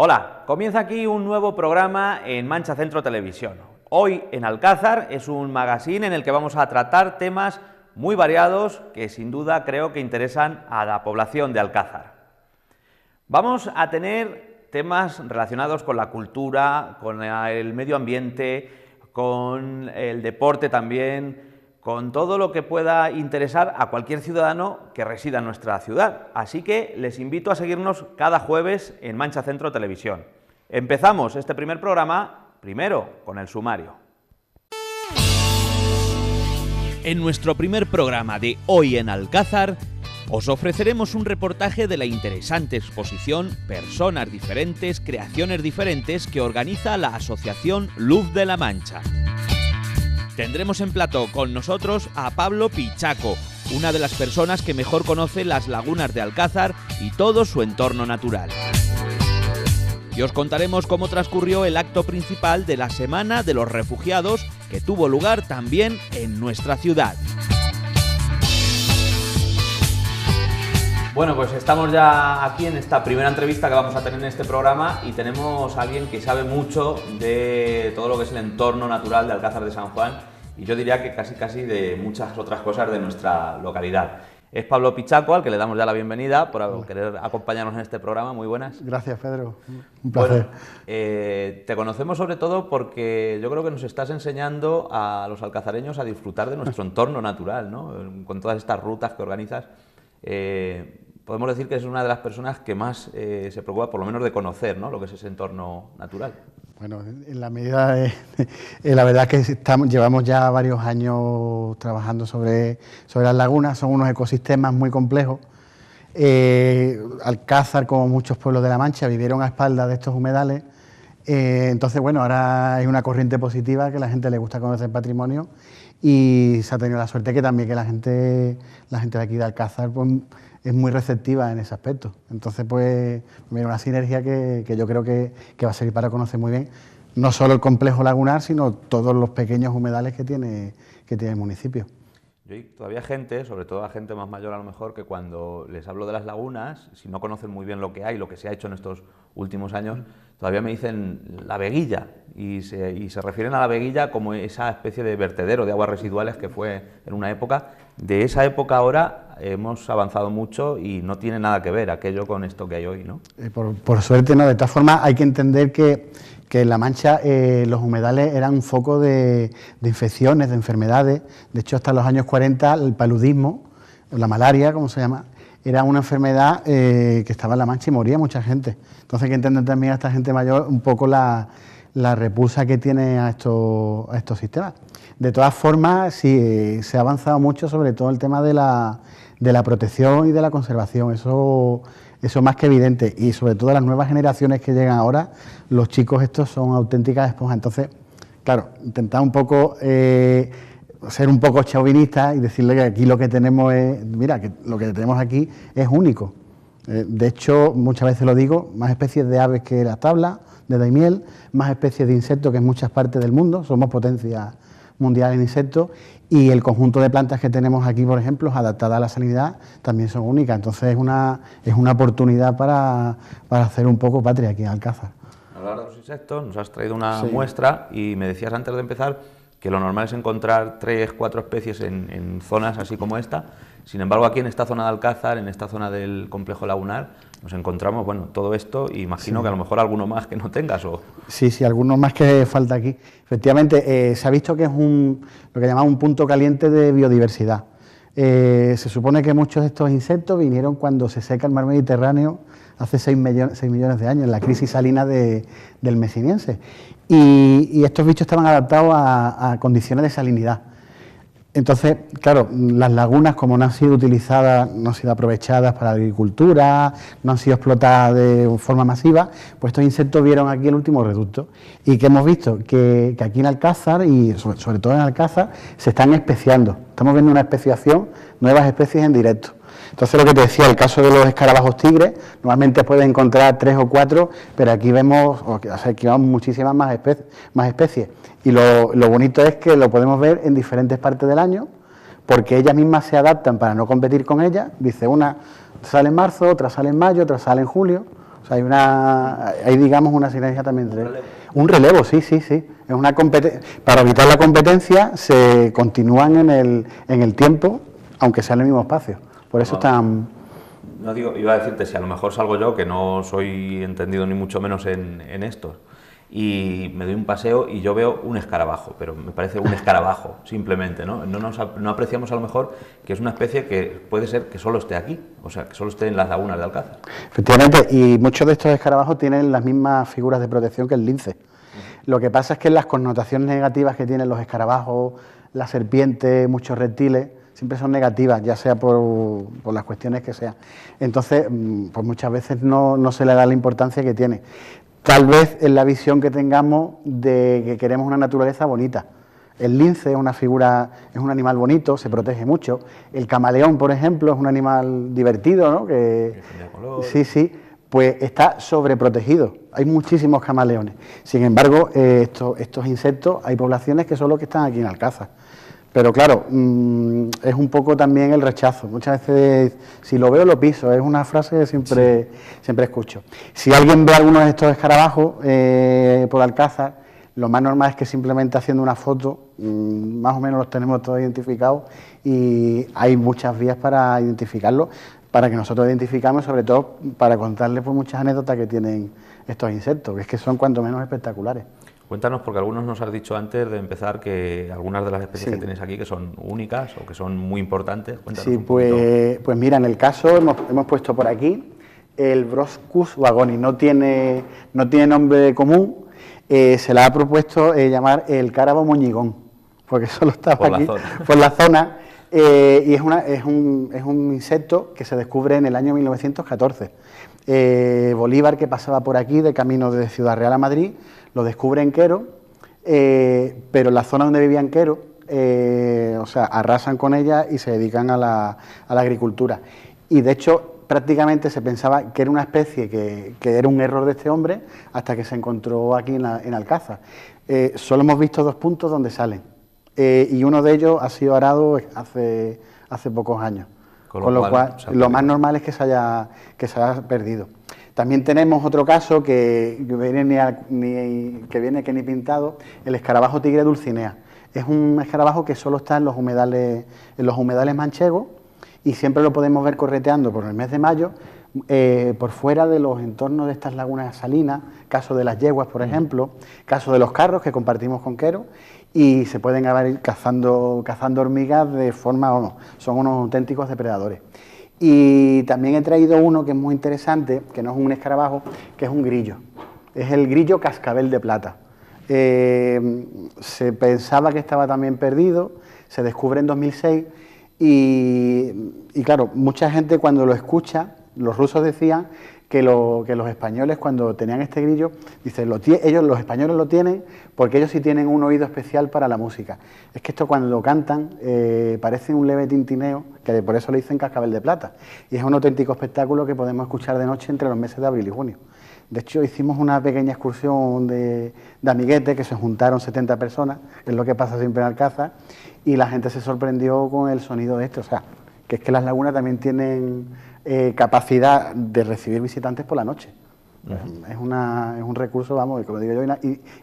Hola, comienza aquí un nuevo programa en Mancha Centro Televisión. Hoy en Alcázar es un magazine en el que vamos a tratar temas muy variados que sin duda creo que interesan a la población de Alcázar. Vamos a tener temas relacionados con la cultura, con el medio ambiente, con el deporte también, con todo lo que pueda interesar a cualquier ciudadano que resida en nuestra ciudad. Así que les invito a seguirnos cada jueves en Mancha Centro Televisión. Empezamos este primer programa, primero con el sumario. En nuestro primer programa de Hoy en Alcázar, os ofreceremos un reportaje de la interesante exposición Personas Diferentes, Creaciones Diferentes que organiza la Asociación Luz de la Mancha. Tendremos en plató con nosotros a Pablo Pichaco, una de las personas que mejor conoce las lagunas de Alcázar y todo su entorno natural. Y os contaremos cómo transcurrió el acto principal de la Semana de los Refugiados, que tuvo lugar también en nuestra ciudad. Bueno, pues estamos ya aquí en esta primera entrevista que vamos a tener en este programa y tenemos a alguien que sabe mucho de todo lo que es el entorno natural de Alcázar de San Juan y yo diría que casi de muchas otras cosas de nuestra localidad. Es Pablo Pichaco, al que le damos ya la bienvenida por querer acompañarnos en este programa. Muy buenas. Gracias, Pedro. Un placer. Bueno, te conocemos sobre todo porque yo creo que nos estás enseñando a los alcazareños a disfrutar de nuestro entorno natural, ¿no? Con todas estas rutas que organizas. Podemos decir que es una de las personas que más se preocupa, por lo menos, de conocer, ¿no?, lo que es ese entorno natural. Bueno, en la medida la verdad es que llevamos ya varios años trabajando sobre las lagunas. Son unos ecosistemas muy complejos. Alcázar, como muchos pueblos de La Mancha, vivieron a espaldas de estos humedales. Entonces, bueno, ahora hay una corriente positiva que a la gente le gusta conocer patrimonio y se ha tenido la suerte que también que la gente de aquí de Alcázar pues, es muy receptiva en ese aspecto. Entonces, pues, mira, una sinergia que yo creo que va a servir para conocer muy bien no solo el complejo lagunar, sino todos los pequeños humedales que tiene el municipio. Y todavía gente, sobre todo a gente más mayor a lo mejor, que cuando les hablo de las lagunas, si no conocen muy bien lo que hay, lo que se ha hecho en estos últimos años, todavía me dicen la veguilla y se refieren a la veguilla como esa especie de vertedero de aguas residuales que fue en una época. De esa época ahora hemos avanzado mucho y no tiene nada que ver aquello con esto que hay hoy, ¿no? Por suerte no, de todas formas hay que entender que en La Mancha los humedales eran un foco de infecciones, de enfermedades. De hecho, hasta los años 40 el paludismo, la malaria, como se llama, era una enfermedad que estaba en La Mancha y moría mucha gente. Entonces hay que entender también a esta gente mayor un poco la repulsa que tiene a estos sistemas. De todas formas, sí, se ha avanzado mucho, sobre todo el tema de la protección y de la conservación. Eso es más que evidente, y sobre todo las nuevas generaciones que llegan ahora, los chicos estos son auténticas esponjas. Entonces, claro, intentar un poco ser un poco chauvinista y decirle que aquí lo que tenemos es, mira, que lo que tenemos aquí es único. De hecho, muchas veces lo digo, más especies de aves que las tablas de Daimiel, más especies de insectos que en muchas partes del mundo, somos potencia mundial en insectos, y el conjunto de plantas que tenemos aquí, por ejemplo, adaptadas a la salinidad, también son únicas. Entonces es una oportunidad para hacer un poco patria aquí en Alcázar. Hablar de los insectos, nos has traído una muestra y me decías antes de empezar que lo normal es encontrar 3, 4 especies en zonas así como esta. Sin embargo, aquí en esta zona de Alcázar, en esta zona del complejo lagunar, nos encontramos, bueno, todo esto, y imagino que a lo mejor alguno más que no tengas. Sí, alguno más que falta aquí. Efectivamente, se ha visto que es lo que llamamos un punto caliente de biodiversidad. Se supone que muchos de estos insectos vinieron cuando se seca el mar Mediterráneo hace 6 millones de años, en la crisis salina del Mesiniense. Y estos bichos estaban adaptados a condiciones de salinidad. Entonces, claro, las lagunas, como no han sido utilizadas, no han sido aprovechadas para la agricultura, no han sido explotadas de forma masiva, pues estos insectos vieron aquí el último reducto. Y que hemos visto que aquí en Alcázar, y sobre todo en Alcázar, se están especiando. Estamos viendo una especiación, nuevas especies en directo. Entonces, lo que te decía, el caso de los escarabajos tigres, normalmente puedes encontrar 3 o 4, pero aquí vemos muchísimas más especies. Y lo bonito es que lo podemos ver en diferentes partes del año, porque ellas mismas se adaptan para no competir con ellas. Dice, una sale en marzo, otra sale en mayo, otra sale en julio, O sea, hay digamos una sinergia también entre... Un relevo, sí. Es una para evitar la competencia se continúan en el tiempo, aunque sea en el mismo espacio. Por eso están... No digo, iba a decirte, si a lo mejor salgo yo, que no soy entendido ni mucho menos en esto, y me doy un paseo y yo veo un escarabajo, pero me parece un escarabajo, simplemente, ¿no? No apreciamos a lo mejor que es una especie que puede ser que solo esté aquí, o sea, que solo esté en las lagunas de Alcázar. Efectivamente, y muchos de estos escarabajos tienen las mismas figuras de protección que el lince. Lo que pasa es que las connotaciones negativas que tienen los escarabajos, las serpientes, muchos reptiles, siempre son negativas, ya sea por las cuestiones que sean. Entonces, pues muchas veces no se le da la importancia que tiene. Tal vez en la visión que tengamos de que queremos una naturaleza bonita. El lince es una figura, es un animal bonito, se protege mucho. El camaleón, por ejemplo, es un animal divertido, ¿no? Sí, pues está sobreprotegido. Hay muchísimos camaleones. Sin embargo, estos insectos, hay poblaciones que son los que están aquí en Alcázar. Pero claro, es un poco también el rechazo. Muchas veces, si lo veo, lo piso. Es una frase que siempre escucho. Si alguien ve alguno de estos escarabajos por Alcázar, lo más normal es que simplemente haciendo una foto, más o menos los tenemos todos identificados y hay muchas vías para identificarlos, para que nosotros identificamos, sobre todo para contarles pues, muchas anécdotas que tienen estos insectos, que es que son cuanto menos espectaculares. Cuéntanos, porque algunos nos has dicho antes de empezar que algunas de las especies que tenéis aquí que son únicas o que son muy importantes. Cuéntanos un poquito. Pues mira, en el caso hemos puesto por aquí el Broscus vagoni, no tiene nombre común, se le ha propuesto llamar el cárabo moñigón, porque solo estaba aquí por la zona, y es un insecto que se descubre en el año 1914. Bolívar, que pasaba por aquí de camino de Ciudad Real a Madrid, lo descubre en Quero, pero en la zona donde vivía en Quero, arrasan con ella y se dedican a la agricultura. Y de hecho, prácticamente se pensaba que era una especie que era un error de este hombre hasta que se encontró aquí en Alcázar. Solo hemos visto 2 puntos donde salen, y uno de ellos ha sido arado hace pocos años. Con lo cual lo más normal es que se haya perdido. También tenemos otro caso que viene ni pintado, el escarabajo tigre dulcinea. Es un escarabajo que solo está en los humedales manchegos y siempre lo podemos ver correteando por el mes de mayo, por fuera de los entornos de estas lagunas salinas, caso de las yeguas, por ejemplo, caso de los carros que compartimos con Quero, y se pueden ir cazando hormigas de forma, son unos auténticos depredadores. Y también he traído uno que es muy interesante, que no es un escarabajo, que es un grillo. Es el grillo cascabel de plata. Se pensaba que estaba también perdido, se descubre en 2006 y claro, mucha gente cuando lo escucha, los rusos decían que los españoles cuando tenían este grillo, dicen, los españoles lo tienen porque ellos sí tienen un oído especial para la música. Es que esto cuando lo cantan parece un leve tintineo, que por eso le dicen cascabel de plata. Y es un auténtico espectáculo que podemos escuchar de noche entre los meses de abril y junio. De hecho, hicimos una pequeña excursión de amiguetes, que se juntaron 70 personas, que es lo que pasa siempre en Alcázar, y la gente se sorprendió con el sonido de esto. O sea, que es que las lagunas también tienen capacidad de recibir visitantes por la noche. Es un recurso, vamos, como digo yo,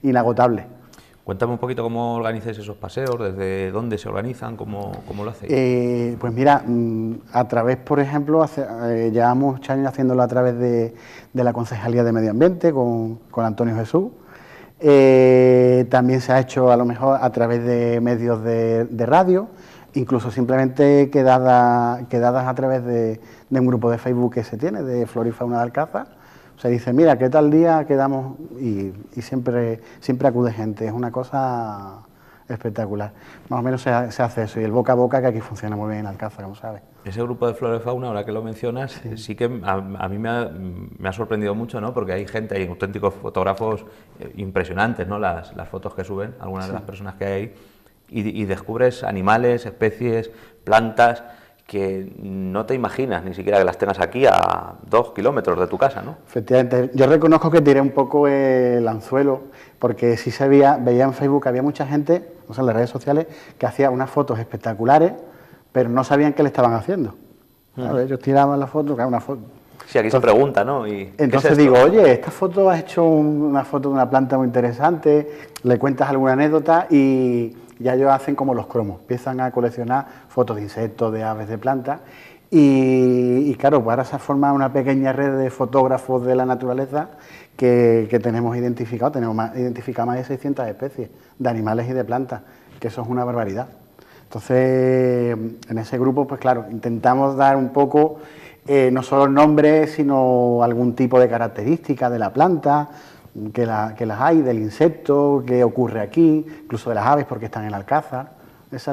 inagotable. Cuéntame un poquito cómo organizáis esos paseos, desde dónde se organizan, cómo lo hacéis. Pues mira, a través, por ejemplo, llevamos 8 años haciéndolo a través de la Concejalía de Medio Ambiente con Antonio Jesús. También se ha hecho a lo mejor a través de medios de radio, incluso simplemente quedadas a través de un grupo de Facebook que se tiene, de Flora y Fauna de Alcázar. Se dice, mira, ¿qué tal día quedamos? Y siempre acude gente, es una cosa espectacular. Más o menos se hace eso, y el boca a boca, que aquí funciona muy bien en Alcázar, como sabes. Ese grupo de Flora y Fauna, ahora que lo mencionas, sí que a mí me ha sorprendido mucho, ¿no? Porque hay auténticos fotógrafos impresionantes, ¿no? Las fotos que suben, algunas de las personas que hay ahí, y descubres animales, especies, plantas que no te imaginas ni siquiera que las tengas aquí a 2 kilómetros de tu casa, ¿no? Efectivamente, yo reconozco que tiré un poco el anzuelo, porque sí veía en Facebook que había mucha gente, o sea, en las redes sociales, que hacía unas fotos espectaculares, pero no sabían qué le estaban haciendo. Ellos tiraban la foto, una foto. Sí, aquí se pregunta, ¿no? ¿Y entonces digo, oye, esta foto has hecho una foto de una planta muy interesante, le cuentas alguna anécdota y ya ellos hacen como los cromos, empiezan a coleccionar fotos de insectos, de aves, de plantas y claro, pues ahora se forma una pequeña red de fotógrafos de la naturaleza que tenemos identificado más de 600 especies de animales y de plantas, que eso es una barbaridad. Entonces, en ese grupo, pues claro, intentamos dar un poco, no solo el nombre, sino algún tipo de característica de la planta, que las hay, del insecto, qué ocurre aquí, incluso de las aves, porque están en Alcázar. Esa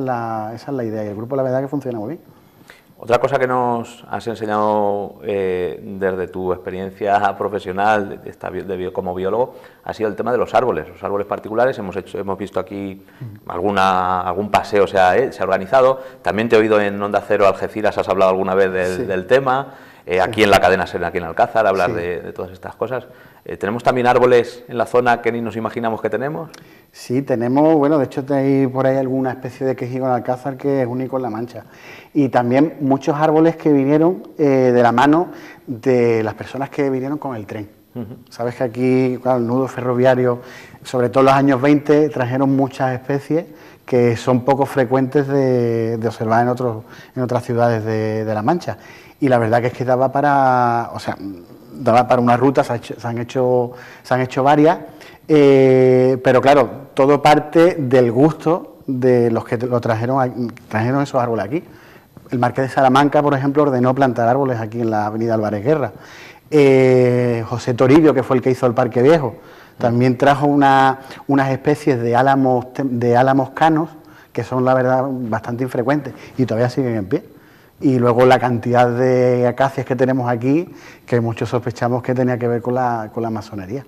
es la idea, y el grupo la verdad que funciona muy bien. Otra cosa que nos has enseñado desde tu experiencia profesional como biólogo ha sido el tema de los árboles particulares. Hemos visto aquí algún paseo se ha organizado. También te he oído en Onda Cero Algeciras, has hablado alguna vez del tema. Aquí en la cadena SER, aquí en Alcázar, hablar de todas estas cosas. ¿Tenemos también árboles en la zona que ni nos imaginamos que tenemos? Sí, tenemos, bueno, de hecho hay por ahí alguna especie de quejigo en Alcázar que es único en La Mancha. Y también muchos árboles que vinieron de la mano de las personas que vinieron con el tren. Sabes que aquí, claro, el nudo ferroviario, sobre todo en los años 20, trajeron muchas especies que son poco frecuentes de observar en otras ciudades de La Mancha. Y la verdad que es que daba para una ruta, se han hecho varias, pero claro, todo parte del gusto de los que lo trajeron esos árboles aquí. El Marqués de Salamanca, por ejemplo, ordenó plantar árboles aquí en la avenida Álvarez Guerra. José Toribio, que fue el que hizo el Parque Viejo, también trajo unas especies de álamos canos, que son la verdad bastante infrecuentes y todavía siguen en pie. Y luego la cantidad de acacias que tenemos aquí, que muchos sospechamos que tenía que ver con la masonería.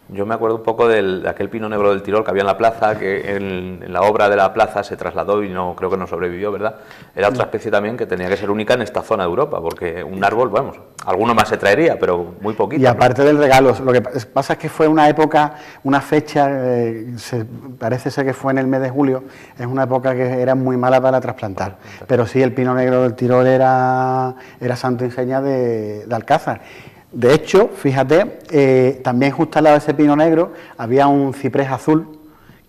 Yo me acuerdo un poco de aquel pino negro del Tirol que había en la plaza, que en la obra de la plaza se trasladó y creo que no sobrevivió, ¿verdad? Era otra especie también que tenía que ser única en esta zona de Europa, porque un árbol, vamos, alguno más se traería, pero muy poquito. Y aparte del regalo, lo que pasa es que fue una época, una fecha, parece ser que fue en el mes de julio, es una época que era muy mala para trasplantar, pero sí, el pino negro del Tirol era santo y seña de Alcázar. De hecho, fíjate, también justo al lado de ese pino negro había un ciprés azul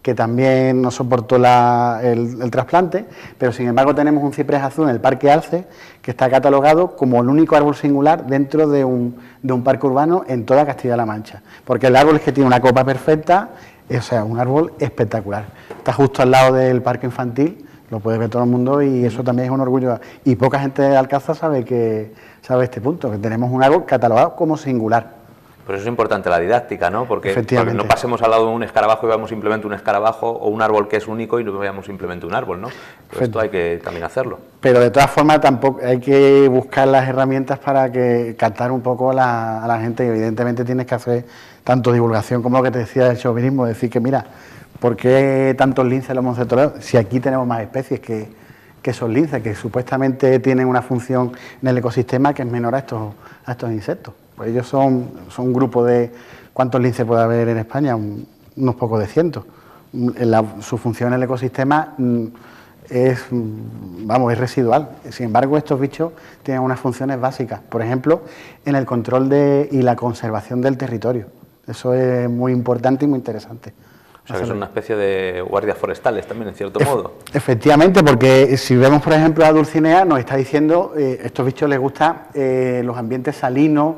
que también no soportó el trasplante, pero sin embargo tenemos un ciprés azul en el Parque Alce que está catalogado como el único árbol singular dentro de un parque urbano en toda Castilla-La Mancha, porque el árbol es que tiene una copa perfecta, o sea, un árbol espectacular. Está justo al lado del parque infantil, lo puede ver todo el mundo y eso también es un orgullo. Y poca gente de Alcázar sabe este punto, que tenemos un árbol catalogado como singular. Por eso es importante la didáctica, ¿no? Porque no pasemos al lado de un escarabajo y veamos simplemente un escarabajo, o un árbol que es único y no veamos simplemente un árbol, ¿no? Pero esto hay que también hacerlo. Pero de todas formas tampoco hay que buscar las herramientas para captar un poco a la gente, y evidentemente tienes que hacer tanto divulgación como lo que te decía del chauvinismo, decir que mira, ¿por qué tantos linces los Montes de Toledo? Si aquí tenemos más especies que esos linces, que supuestamente tienen una función en el ecosistema que es menor a estos insectos. Pues ellos son un grupo de... ¿Cuántos linces puede haber en España? Unos pocos de cientos. Su función en el ecosistema es residual. Sin embargo, estos bichos tienen unas funciones básicas. Por ejemplo, en el control y la conservación del territorio. Eso es muy importante y muy interesante. O sea, que son una especie de guardias forestales también, en cierto modo. Efectivamente, porque si vemos, por ejemplo, a Dulcinea, nos está diciendo estos bichos les gustan los ambientes salinos,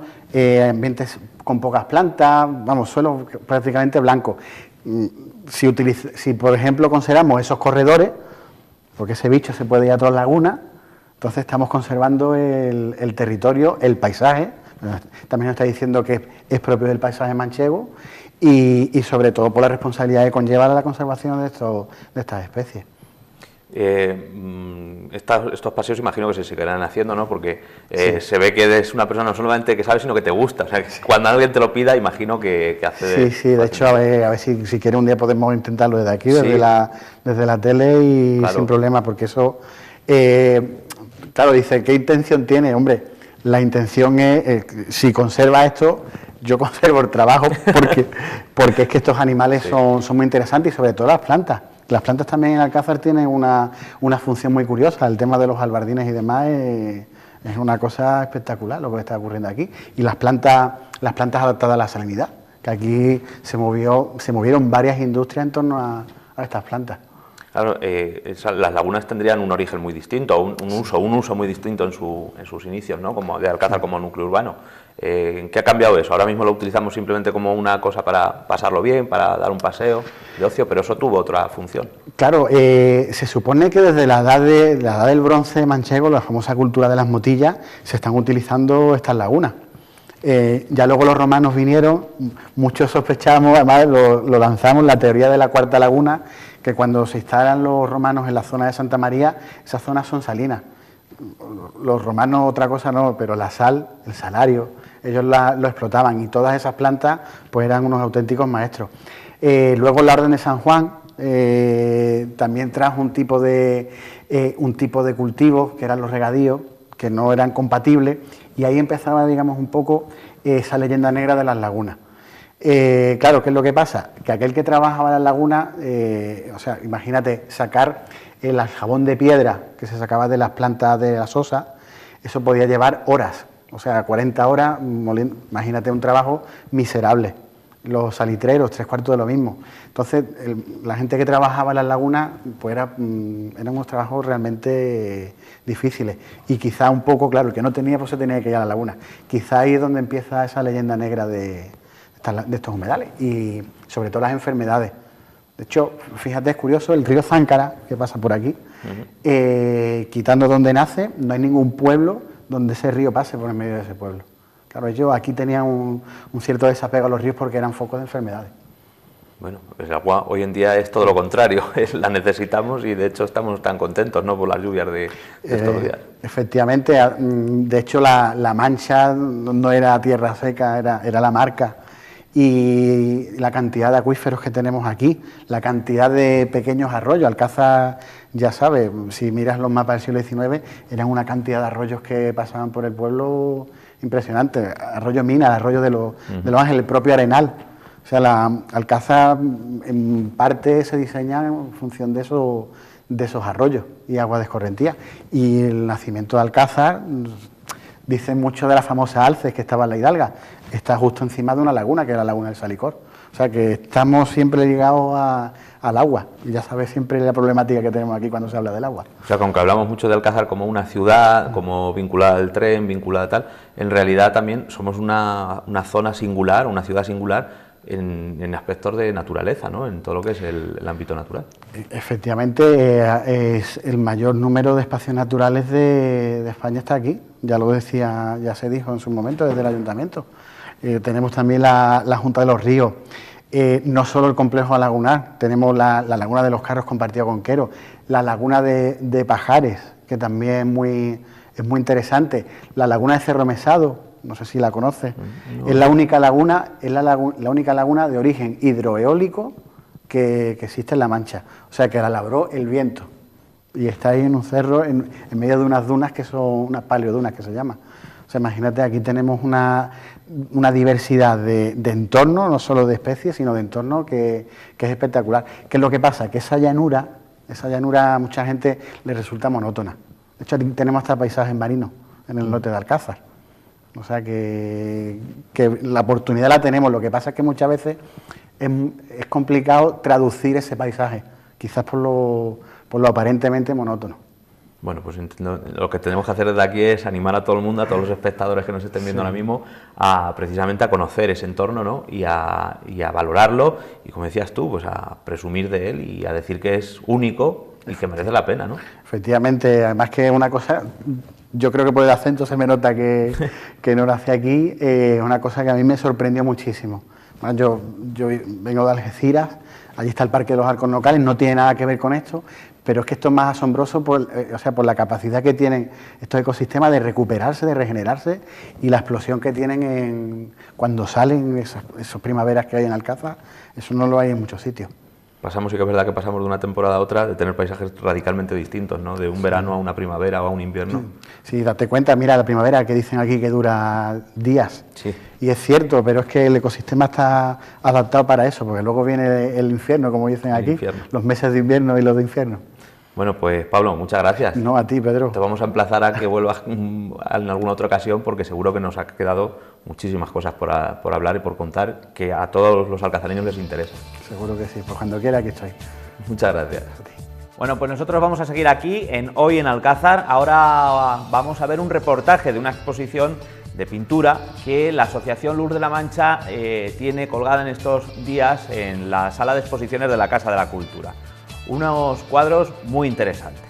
ambientes con pocas plantas, suelos prácticamente blancos. Si, por ejemplo, conservamos esos corredores, porque ese bicho se puede ir a otras lagunas, entonces estamos conservando el territorio, el paisaje. También nos está diciendo que es propio del paisaje manchego y sobre todo por la responsabilidad que conlleva la conservación de estas especies. Estos paseos imagino que se seguirán haciendo, ¿no? Porque se ve que eres una persona no solamente que sabe, sino que te gusta. O sea, que cuando alguien te lo pida, imagino que hace... Sí, de hecho, a ver si quiere un día podemos intentarlo desde aquí, desde la tele y claro, sin problema, porque eso... claro, dice, ¿qué intención tiene? Hombre, la intención es, si conserva esto, yo conservo el trabajo, porque es que estos animales son muy interesantes y sobre todo las plantas. Las plantas también en Alcázar tienen una función muy curiosa, el tema de los albardines y demás es Es una cosa espectacular lo que está ocurriendo aquí. Y las plantas adaptadas a la salinidad, que aquí se movieron varias industrias en torno a estas plantas. Claro, las lagunas tendrían un origen muy distinto, un uso muy distinto en sus inicios, ¿no? Como de Alcázar como núcleo urbano. ¿En qué ha cambiado eso? Ahora mismo lo utilizamos simplemente como una cosa para pasarlo bien, para dar un paseo de ocio, pero eso tuvo otra función. Claro, se supone que desde la edad del bronce manchego, la famosa cultura de las motillas, se están utilizando estas lagunas. Ya luego los romanos vinieron, muchos sospechamos, además lo lanzamos, la teoría de la cuarta laguna, que cuando se instalan los romanos en la zona de Santa María, esas zonas son salinas. Los romanos otra cosa no, pero la sal, el salario, ellos lo explotaban y todas esas plantas pues eran unos auténticos maestros. Luego la Orden de San Juan también trajo un tipo de cultivos que eran los regadíos, que no eran compatibles, y ahí empezaba, digamos, un poco esa leyenda negra de las lagunas. Claro, ¿qué es lo que pasa? Que aquel que trabajaba en las lagunas, o sea, imagínate sacar el jabón de piedra que se sacaba de las plantas de la sosa, eso podía llevar horas, o sea, 40 horas, imagínate un trabajo miserable. Los salitreros, 3/4 de lo mismo. Entonces, la gente que trabajaba en las lagunas, pues eran unos trabajos realmente difíciles. Y quizá un poco, claro, el que no tenía, pues se tenía que ir a la laguna. Quizá ahí es donde empieza esa leyenda negra de estos humedales y sobre todo las enfermedades. De hecho, fíjate, es curioso, el río Záncara, que pasa por aquí, quitando donde nace, no hay ningún pueblo donde ese río pase por el medio de ese pueblo. Claro, ellos aquí tenían un cierto desapego a los ríos porque eran focos de enfermedades. Bueno, el agua hoy en día es todo lo contrario, la necesitamos y de hecho estamos tan contentos, ¿no?, por las lluvias de estos días. Efectivamente, de hecho la Mancha no era tierra seca, era la Marca. Y la cantidad de acuíferos que tenemos aquí, la cantidad de pequeños arroyos, Alcázar, ya sabes, si miras los mapas del siglo XIX, eran una cantidad de arroyos que pasaban por el pueblo impresionante. Arroyo Mina, el arroyo de los Ángeles, el propio Arenal. O sea, Alcázar en parte se diseña en función de esos arroyos y aguas de escorrentía. Y el nacimiento de Alcázar, dicen mucho de la famosa Alces que estaba en la Hidalga, está justo encima de una laguna, que es la laguna del Salicor. O sea que estamos siempre ligados al agua, y ya sabes siempre la problemática que tenemos aquí cuando se habla del agua. O sea, aunque hablamos mucho de Alcázar como una ciudad, como vinculada al tren, vinculada a tal, en realidad también somos una zona singular, una ciudad singular en aspectos de naturaleza, ¿no?, en todo lo que es el ámbito natural. Efectivamente, es el mayor número de espacios naturales de España está aquí, ya lo decía, ya se dijo en su momento desde el ayuntamiento. Tenemos también la Junta de los Ríos, no solo el complejo lagunar, tenemos la laguna de los Carros compartida con Quero, la laguna de Pajares, que también es muy interesante, la laguna de Cerro Mesado, no sé si la conoces, no. Es la única laguna de origen hidroeólico que existe en La Mancha, o sea que la labró el viento y está ahí en un cerro en medio de unas dunas que son unas paleodunas que se llaman. O sea, imagínate, aquí tenemos una diversidad de entorno, no solo de especies, sino de entorno que es espectacular. ¿Qué es lo que pasa? Que esa llanura a mucha gente le resulta monótona. De hecho, aquí tenemos hasta paisajes marinos en el norte de Alcázar. O sea que la oportunidad la tenemos, lo que pasa es que muchas veces es complicado traducir ese paisaje, quizás por lo aparentemente monótono. Bueno, pues lo que tenemos que hacer desde aquí es animar a todo el mundo, a todos los espectadores que nos estén viendo ahora mismo, precisamente a conocer ese entorno, ¿no?, y a valorarlo, y como decías tú, pues a presumir de él y a decir que es único y que merece la pena, ¿no? Efectivamente, además que una cosa, yo creo que por el acento se me nota que no nací aquí, es una cosa que a mí me sorprendió muchísimo. Bueno, yo vengo de Algeciras, allí está el Parque de los Arcos Locales, no tiene nada que ver con esto, pero es que esto es más asombroso por la capacidad que tienen estos ecosistemas de recuperarse, de regenerarse, y la explosión que tienen cuando salen esas primaveras que hay en Alcázar, eso no lo hay en muchos sitios. Sí que es verdad que pasamos de una temporada a otra de tener paisajes radicalmente distintos, ¿no?, de un verano a una primavera o a un invierno. Sí, date cuenta, mira, la primavera que dicen aquí que dura días, sí. Y es cierto, pero es que el ecosistema está adaptado para eso, porque luego viene el infierno, como dicen aquí, los meses de invierno y los de infierno. Bueno, pues Pablo, muchas gracias. No, a ti, Pedro. Te vamos a emplazar a que vuelvas en alguna otra ocasión, porque seguro que nos ha quedado muchísimas cosas por hablar y por contar que a todos los alcazareños les interesa. Seguro que sí, pues cuando quiera aquí estoy. Muchas gracias. Bueno, pues nosotros vamos a seguir aquí en Hoy en Alcázar. Ahora vamos a ver un reportaje de una exposición de pintura que la Asociación Luz de la Mancha tiene colgada en estos días en la sala de exposiciones de la Casa de la Cultura. Unos cuadros muy interesantes.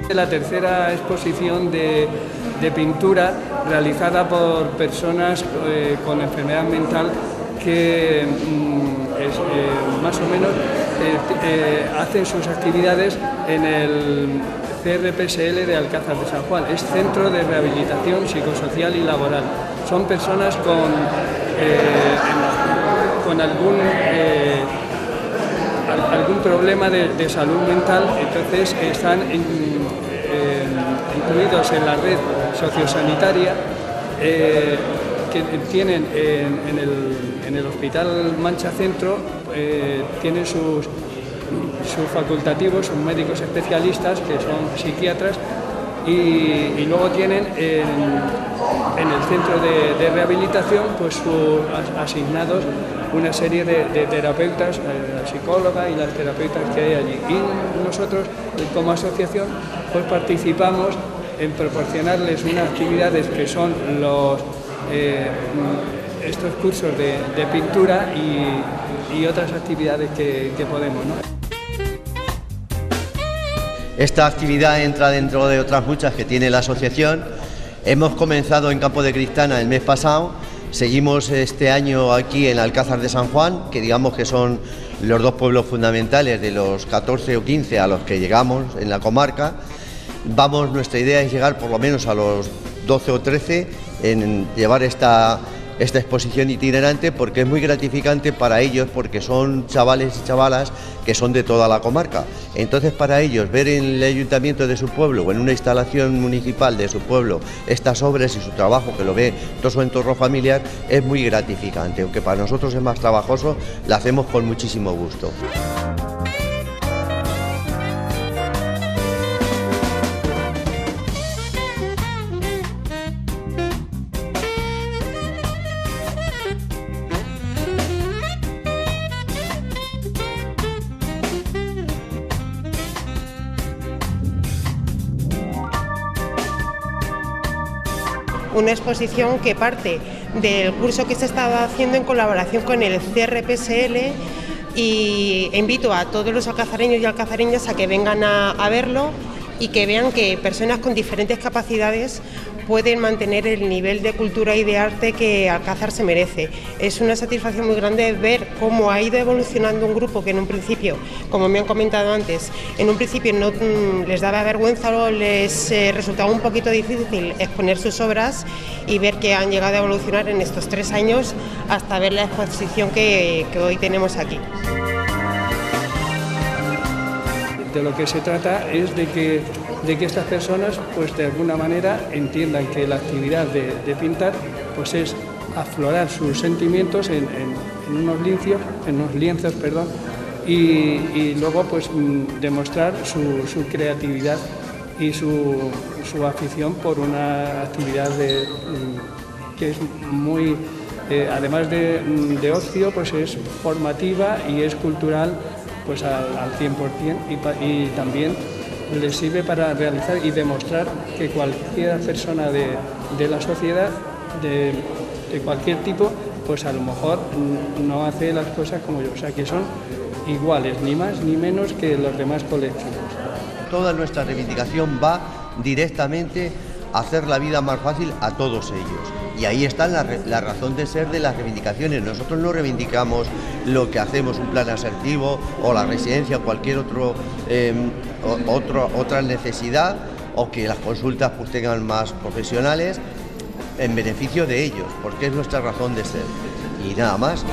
La tercera exposición de pintura realizada por personas con enfermedad mental que más o menos hacen sus actividades en el CRPSL de Alcázar de San Juan. Es Centro de Rehabilitación Psicosocial y Laboral. Son personas con algún problema de salud mental, entonces están incluidos en la red sociosanitaria que tienen en el Hospital Mancha Centro, tienen sus facultativos, sus médicos especialistas, que son psiquiatras, y luego tienen en el centro de rehabilitación pues asignados una serie de terapeutas, la psicóloga y las terapeutas que hay allí. Y nosotros, como asociación, pues participamos en proporcionarles unas actividades que son estos cursos de pintura y otras actividades que podemos, ¿no? Esta actividad entra dentro de otras muchas que tiene la asociación. Hemos comenzado en Campo de Cristana el mes pasado, seguimos este año aquí en Alcázar de San Juan, que digamos que son los dos pueblos fundamentales de los 14 o 15 a los que llegamos en la comarca. Nuestra idea es llegar por lo menos a los 12 o 13 en llevar esta exposición itinerante, porque es muy gratificante para ellos, porque son chavales y chavalas que son de toda la comarca. Entonces, para ellos ver en el ayuntamiento de su pueblo o en una instalación municipal de su pueblo estas obras y su trabajo, que lo ve todo su entorno familiar, es muy gratificante. Aunque para nosotros es más trabajoso, lo hacemos con muchísimo gusto. Una exposición que parte del curso que se estaba haciendo en colaboración con el CRPSL, y invito a todos los alcazareños y alcazareñas a que vengan a verlo y que vean que personas con diferentes capacidades pueden mantener el nivel de cultura y de arte que Alcázar se merece. Es una satisfacción muy grande ver cómo ha ido evolucionando un grupo que en un principio, como me han comentado antes, en un principio no les daba vergüenza o les resultaba un poquito difícil exponer sus obras, y ver que han llegado a evolucionar en estos 3 años hasta ver la exposición que hoy tenemos aquí. De lo que se trata es de que estas personas, pues de alguna manera, entiendan que la actividad de pintar pues es aflorar sus sentimientos en unos lienzos, y luego pues demostrar su creatividad y su afición por una actividad que es muy, además de ocio, pues es formativa y es cultural pues al 100%, y también les sirve para realizar y demostrar que cualquier persona de la sociedad, de cualquier tipo, pues a lo mejor no hace las cosas como yo, o sea que son iguales, ni más ni menos que los demás colectivos. Toda nuestra reivindicación va directamente a hacer la vida más fácil a todos ellos. Y ahí está la razón de ser de las reivindicaciones. Nosotros no reivindicamos lo que hacemos, un plan asertivo o la residencia o cualquier otra necesidad, o que las consultas pues tengan más profesionales en beneficio de ellos, porque es nuestra razón de ser. Y nada más.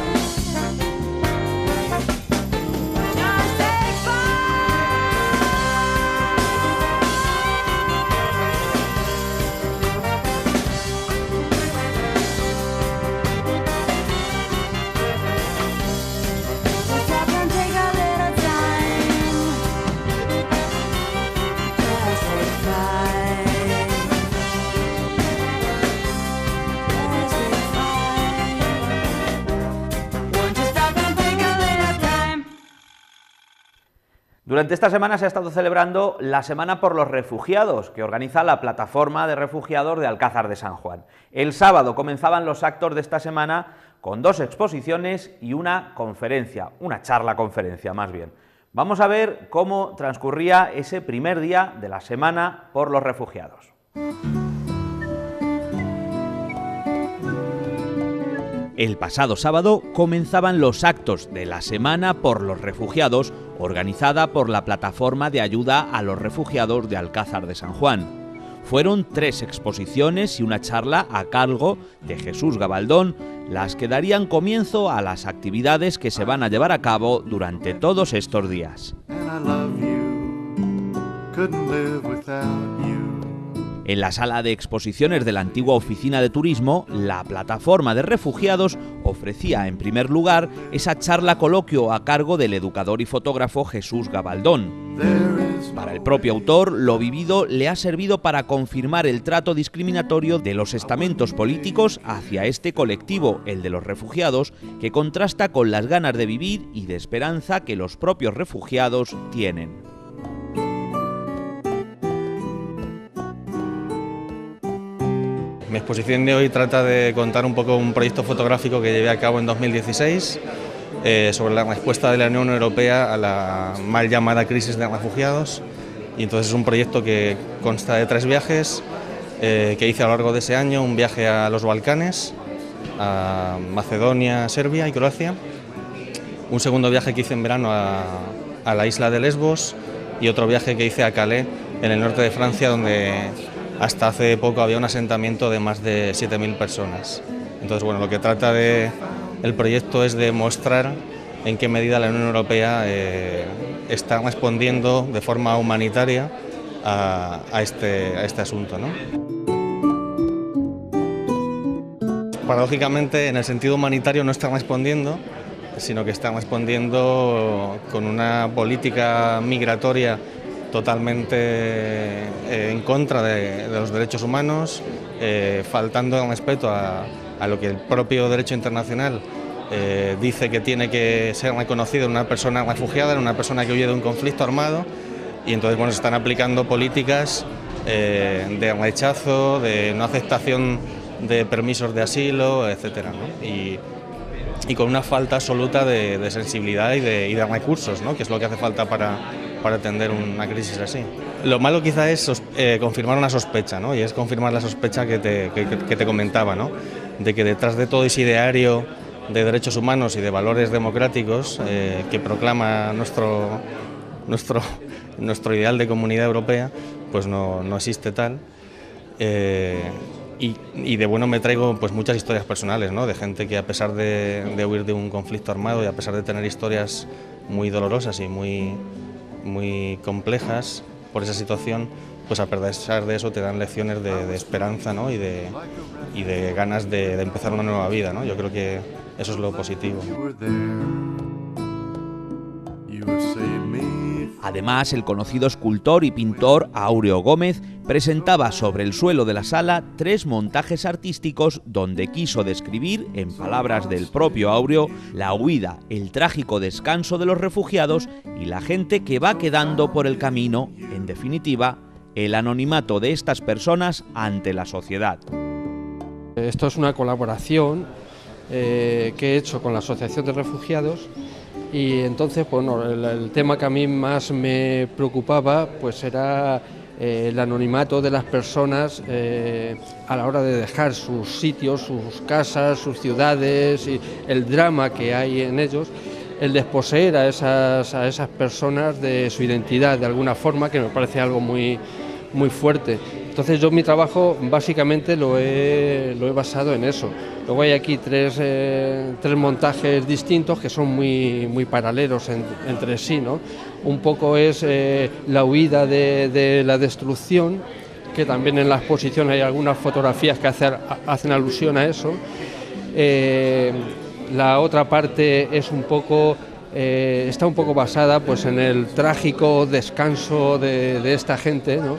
Durante esta semana se ha estado celebrando la Semana por los Refugiados, que organiza la Plataforma de Refugiados de Alcázar de San Juan. El sábado comenzaban los actos de esta semana con 2 exposiciones y una conferencia, una charla-conferencia más bien. Vamos a ver cómo transcurría ese primer día de la Semana por los Refugiados. El pasado sábado comenzaban los actos de la Semana por los Refugiados, organizada por la Plataforma de Ayuda a los Refugiados de Alcázar de San Juan. Fueron 3 exposiciones y una charla a cargo de Jesús Gabaldón, las que darían comienzo a las actividades que se van a llevar a cabo durante todos estos días. En la sala de exposiciones de la antigua oficina de turismo, la Plataforma de Refugiados ofrecía en primer lugar esa charla coloquio a cargo del educador y fotógrafo Jesús Gabaldón. Para el propio autor, lo vivido le ha servido para confirmar el trato discriminatorio de los estamentos políticos hacia este colectivo, el de los refugiados, que contrasta con las ganas de vivir y de esperanza que los propios refugiados tienen. Mi exposición de hoy trata de contar un poco un proyecto fotográfico que llevé a cabo en 2016 sobre la respuesta de la Unión Europea a la mal llamada crisis de refugiados. Y entonces es un proyecto que consta de 3 viajes que hice a lo largo de ese año: un viaje a los Balcanes, a Macedonia, Serbia y Croacia; un segundo viaje que hice en verano a la isla de Lesbos; y otro viaje que hice a Calais, en el norte de Francia, donde hasta hace poco había un asentamiento de más de 7.000 personas. Entonces, bueno, lo que trata el proyecto es de mostrar en qué medida la Unión Europea está respondiendo de forma humanitaria a este asunto, ¿no? Paradójicamente, en el sentido humanitario no está respondiendo, sino que está respondiendo con una política migratoria totalmente en contra de los derechos humanos, faltando respeto a lo que el propio derecho internacional dice que tiene que ser reconocido en una persona refugiada, en una persona que huye de un conflicto armado. Y entonces, bueno, se están aplicando políticas de rechazo, de no aceptación de permisos de asilo, etcétera, ¿no? Y con una falta absoluta de sensibilidad y de recursos, ¿no? Que es lo que hace falta para atender una crisis así. Lo malo quizá es confirmar una sospecha, ¿no? Y es confirmar la sospecha que te comentaba, ¿no? De que detrás de todo ese ideario de derechos humanos y de valores democráticos que proclama nuestro ideal de comunidad europea, pues no existe tal. Y de bueno me traigo pues muchas historias personales, ¿no? De gente que, a pesar de huir de un conflicto armado y a pesar de tener historias muy dolorosas y muy complejas por esa situación, pues a pesar de eso te dan lecciones de esperanza, ¿no? y de ganas de empezar una nueva vida, ¿no? Yo creo que eso es lo positivo. Además, el conocido escultor y pintor Áureo Gómez presentaba sobre el suelo de la sala 3 montajes artísticos donde quiso describir, en palabras del propio Áureo, la huida, el trágico descanso de los refugiados y la gente que va quedando por el camino, en definitiva, el anonimato de estas personas ante la sociedad. Esto es una colaboración que he hecho con la Asociación de Refugiados. Y entonces, bueno, el tema que a mí más me preocupaba pues era el anonimato de las personas a la hora de dejar sus sitios, sus casas, sus ciudades, y el drama que hay en ellos, el desposeer a esas personas de su identidad de alguna forma, que me parece algo muy fuerte. Entonces yo mi trabajo básicamente lo he basado en eso. Luego hay aquí tres montajes distintos que son muy paralelos entre sí, ¿no? Un poco es la huida de la destrucción, que también en la exposición hay algunas fotografías que hacen alusión a eso. La otra parte es un poco está un poco basada pues en el trágico descanso de esta gente, ¿no?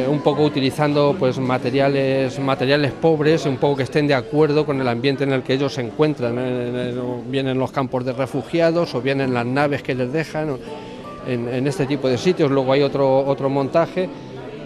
Un poco utilizando pues materiales pobres, un poco que estén de acuerdo con el ambiente en el que ellos se encuentran, bien en los campos de refugiados o bien en las naves que les dejan. en este tipo de sitios. Luego hay otro montaje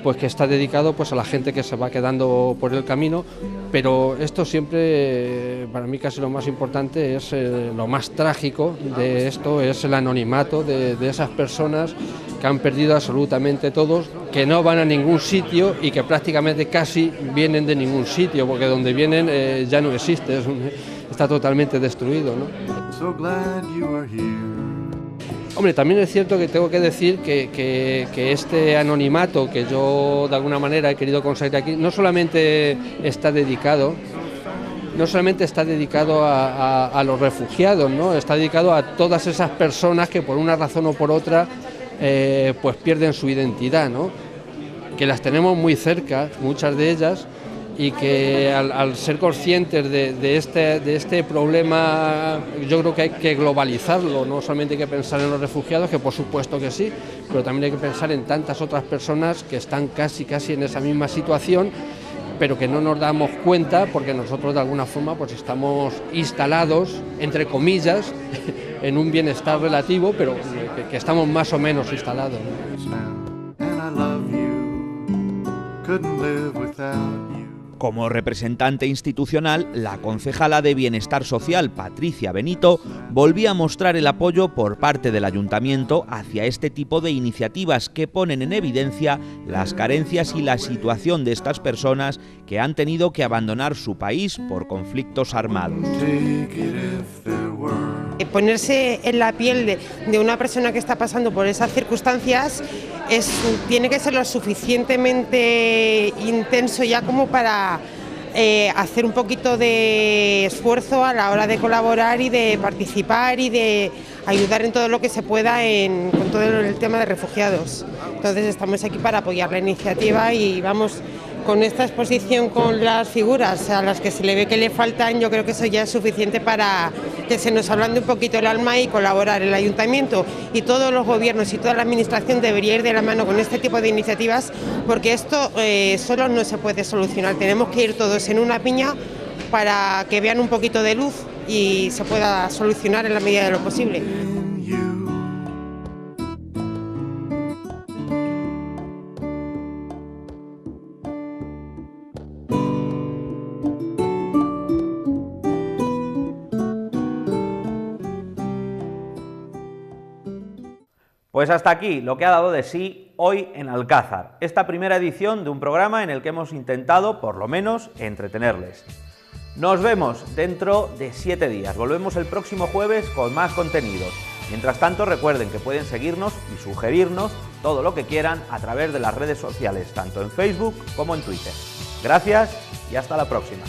pues que está dedicado pues a la gente que se va quedando por el camino, pero esto siempre, para mí casi lo más importante es lo más trágico de esto, es el anonimato de esas personas que han perdido absolutamente todos, que no van a ningún sitio y que prácticamente casi vienen de ningún sitio, porque donde vienen ya no existe, está totalmente destruido, ¿no? Hombre, también es cierto que tengo que decir que este anonimato que yo de alguna manera he querido conseguir aquí no solamente está dedicado a los refugiados, ¿no? Está dedicado a todas esas personas que por una razón o por otra pues pierden su identidad, ¿no? Que las tenemos muy cerca, muchas de ellas, y que al ser conscientes de este problema, yo creo que hay que globalizarlo, no solamente hay que pensar en los refugiados, que por supuesto que sí, pero también hay que pensar en tantas otras personas que están casi en esa misma situación, pero que no nos damos cuenta porque nosotros de alguna forma pues estamos instalados, entre comillas, en un bienestar relativo, pero que estamos más o menos instalados, ¿no? Como representante institucional, la concejala de Bienestar Social, Patricia Benito, volvía a mostrar el apoyo por parte del Ayuntamiento hacia este tipo de iniciativas que ponen en evidencia las carencias y la situación de estas personas que han tenido que abandonar su país por conflictos armados. Ponerse en la piel de una persona que está pasando por esas circunstancias tiene que ser lo suficientemente intenso ya como para hacer un poquito de esfuerzo a la hora de colaborar y de participar y de ayudar en todo lo que se pueda con todo el tema de refugiados. Entonces estamos aquí para apoyar la iniciativa y vamos, con esta exposición con las figuras a las que se le ve que le faltan, yo creo que eso ya es suficiente para que se nos ablande un poquito el alma y colaborar. El Ayuntamiento y todos los gobiernos y toda la Administración debería ir de la mano con este tipo de iniciativas, porque esto solo no se puede solucionar. Tenemos que ir todos en una piña para que vean un poquito de luz y se pueda solucionar en la medida de lo posible. Pues hasta aquí lo que ha dado de sí hoy en Alcázar, esta primera edición de un programa en el que hemos intentado, por lo menos, entretenerles. Nos vemos dentro de 7 días, volvemos el próximo jueves con más contenidos. Mientras tanto, recuerden que pueden seguirnos y sugerirnos todo lo que quieran a través de las redes sociales, tanto en Facebook como en Twitter. Gracias y hasta la próxima.